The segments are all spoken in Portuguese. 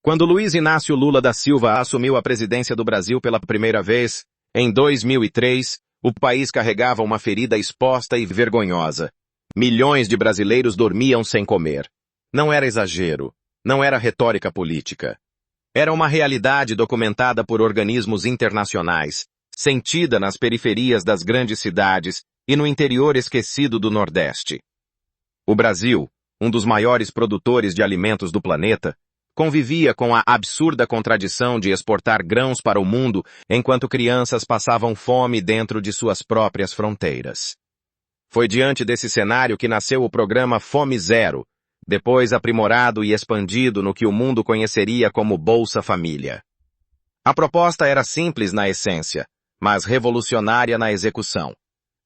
Quando Luiz Inácio Lula da Silva assumiu a presidência do Brasil pela primeira vez, em 2003, o país carregava uma ferida exposta e vergonhosa. Milhões de brasileiros dormiam sem comer. Não era exagero, não era retórica política. Era uma realidade documentada por organismos internacionais, sentida nas periferias das grandes cidades e no interior esquecido do Nordeste. O Brasil, um dos maiores produtores de alimentos do planeta, convivia com a absurda contradição de exportar grãos para o mundo enquanto crianças passavam fome dentro de suas próprias fronteiras. Foi diante desse cenário que nasceu o programa Fome Zero, depois aprimorado e expandido no que o mundo conheceria como Bolsa Família. A proposta era simples na essência, mas revolucionária na execução.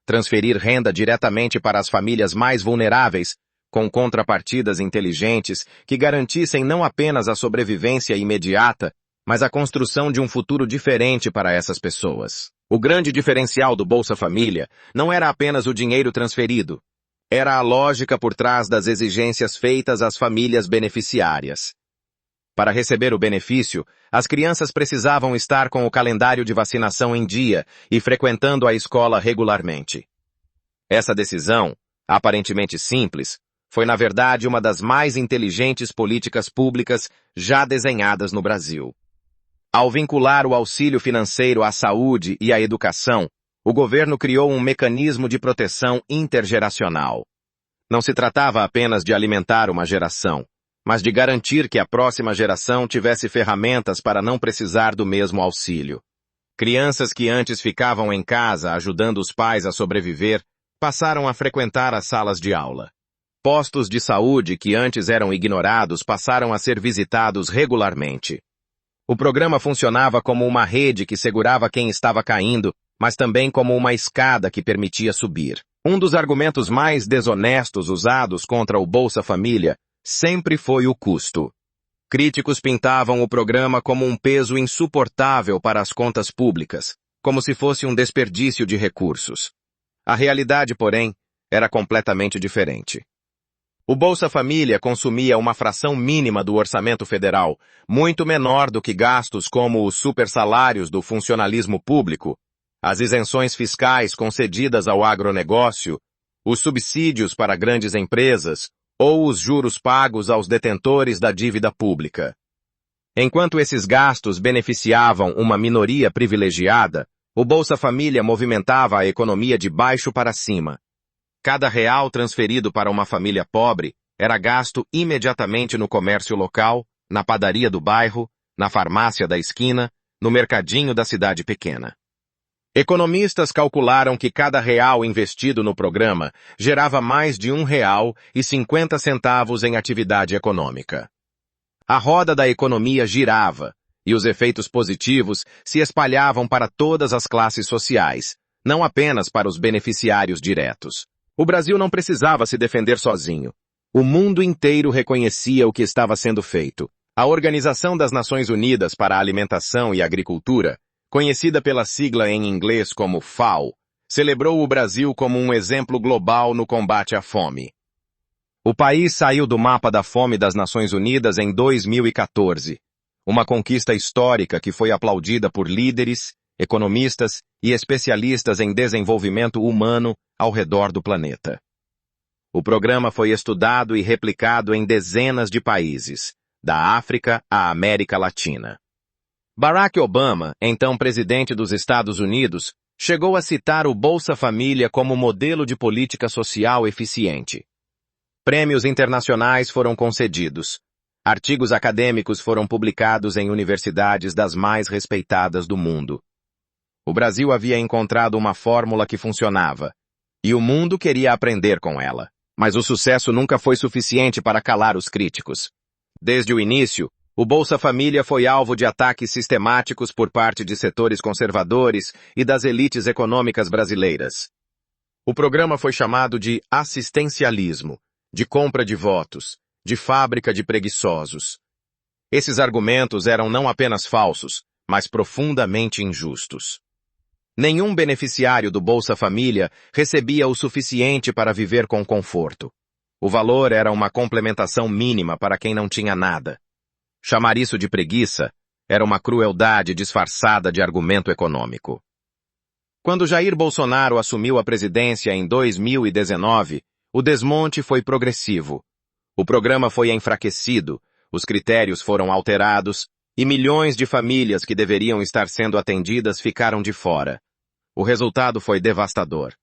Transferir renda diretamente para as famílias mais vulneráveis, com contrapartidas inteligentes que garantissem não apenas a sobrevivência imediata, mas a construção de um futuro diferente para essas pessoas. O grande diferencial do Bolsa Família não era apenas o dinheiro transferido, era a lógica por trás das exigências feitas às famílias beneficiárias. Para receber o benefício, as crianças precisavam estar com o calendário de vacinação em dia e frequentando a escola regularmente. Essa decisão, aparentemente simples, foi na verdade uma das mais inteligentes políticas públicas já desenhadas no Brasil. Ao vincular o auxílio financeiro à saúde e à educação, o governo criou um mecanismo de proteção intergeracional. Não se tratava apenas de alimentar uma geração, mas de garantir que a próxima geração tivesse ferramentas para não precisar do mesmo auxílio. Crianças que antes ficavam em casa ajudando os pais a sobreviver, passaram a frequentar as salas de aula. Postos de saúde que antes eram ignorados passaram a ser visitados regularmente. O programa funcionava como uma rede que segurava quem estava caindo, mas também como uma escada que permitia subir. Um dos argumentos mais desonestos usados contra o Bolsa Família sempre foi o custo. Críticos pintavam o programa como um peso insuportável para as contas públicas, como se fosse um desperdício de recursos. A realidade, porém, era completamente diferente. O Bolsa Família consumia uma fração mínima do orçamento federal, muito menor do que gastos como os supersalários do funcionalismo público, as isenções fiscais concedidas ao agronegócio, os subsídios para grandes empresas ou os juros pagos aos detentores da dívida pública. Enquanto esses gastos beneficiavam uma minoria privilegiada, o Bolsa Família movimentava a economia de baixo para cima. Cada real transferido para uma família pobre era gasto imediatamente no comércio local, na padaria do bairro, na farmácia da esquina, no mercadinho da cidade pequena. Economistas calcularam que cada real investido no programa gerava mais de R$ 1,50 em atividade econômica. A roda da economia girava, e os efeitos positivos se espalhavam para todas as classes sociais, não apenas para os beneficiários diretos. O Brasil não precisava se defender sozinho. O mundo inteiro reconhecia o que estava sendo feito. A Organização das Nações Unidas para a Alimentação e Agricultura, conhecida pela sigla em inglês como FAO, celebrou o Brasil como um exemplo global no combate à fome. O país saiu do mapa da fome das Nações Unidas em 2014, uma conquista histórica que foi aplaudida por líderes, economistas e especialistas em desenvolvimento humano ao redor do planeta. O programa foi estudado e replicado em dezenas de países, da África à América Latina. Barack Obama, então presidente dos Estados Unidos, chegou a citar o Bolsa Família como modelo de política social eficiente. Prêmios internacionais foram concedidos. Artigos acadêmicos foram publicados em universidades das mais respeitadas do mundo. O Brasil havia encontrado uma fórmula que funcionava, e o mundo queria aprender com ela. Mas o sucesso nunca foi suficiente para calar os críticos. Desde o início, o Bolsa Família foi alvo de ataques sistemáticos por parte de setores conservadores e das elites econômicas brasileiras. O programa foi chamado de assistencialismo, de compra de votos, de fábrica de preguiçosos. Esses argumentos eram não apenas falsos, mas profundamente injustos. Nenhum beneficiário do Bolsa Família recebia o suficiente para viver com conforto. O valor era uma complementação mínima para quem não tinha nada. Chamar isso de preguiça era uma crueldade disfarçada de argumento econômico. Quando Jair Bolsonaro assumiu a presidência em 2019, o desmonte foi progressivo. O programa foi enfraquecido, os critérios foram alterados e milhões de famílias que deveriam estar sendo atendidas ficaram de fora. O resultado foi devastador.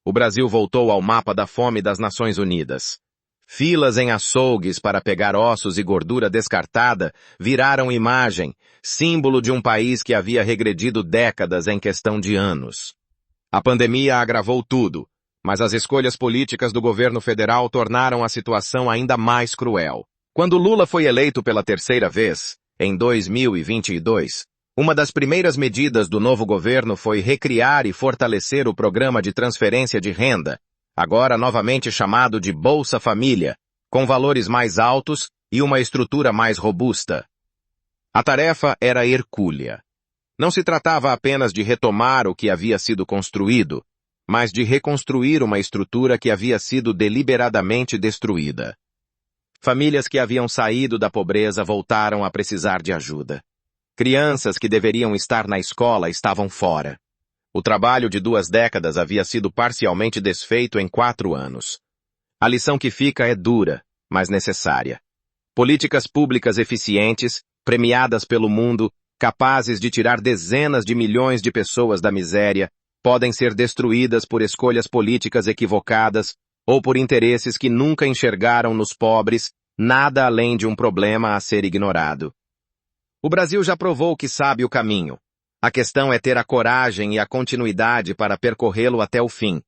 O Brasil voltou ao mapa da fome das Nações Unidas. Filas em açougues para pegar ossos e gordura descartada viraram imagem, símbolo de um país que havia regredido décadas em questão de anos. A pandemia agravou tudo, mas as escolhas políticas do governo federal tornaram a situação ainda mais cruel. Quando Lula foi eleito pela terceira vez, em 2022, uma das primeiras medidas do novo governo foi recriar e fortalecer o programa de transferência de renda, agora novamente chamado de Bolsa Família, com valores mais altos e uma estrutura mais robusta. A tarefa era hercúlea. Não se tratava apenas de retomar o que havia sido construído, mas de reconstruir uma estrutura que havia sido deliberadamente destruída. Famílias que haviam saído da pobreza voltaram a precisar de ajuda. Crianças que deveriam estar na escola estavam fora. O trabalho de 2 décadas havia sido parcialmente desfeito em 4 anos. A lição que fica é dura, mas necessária. Políticas públicas eficientes, premiadas pelo mundo, capazes de tirar dezenas de milhões de pessoas da miséria, podem ser destruídas por escolhas políticas equivocadas ou por interesses que nunca enxergaram nos pobres nada além de um problema a ser ignorado. O Brasil já provou que sabe o caminho. A questão é ter a coragem e a continuidade para percorrê-lo até o fim.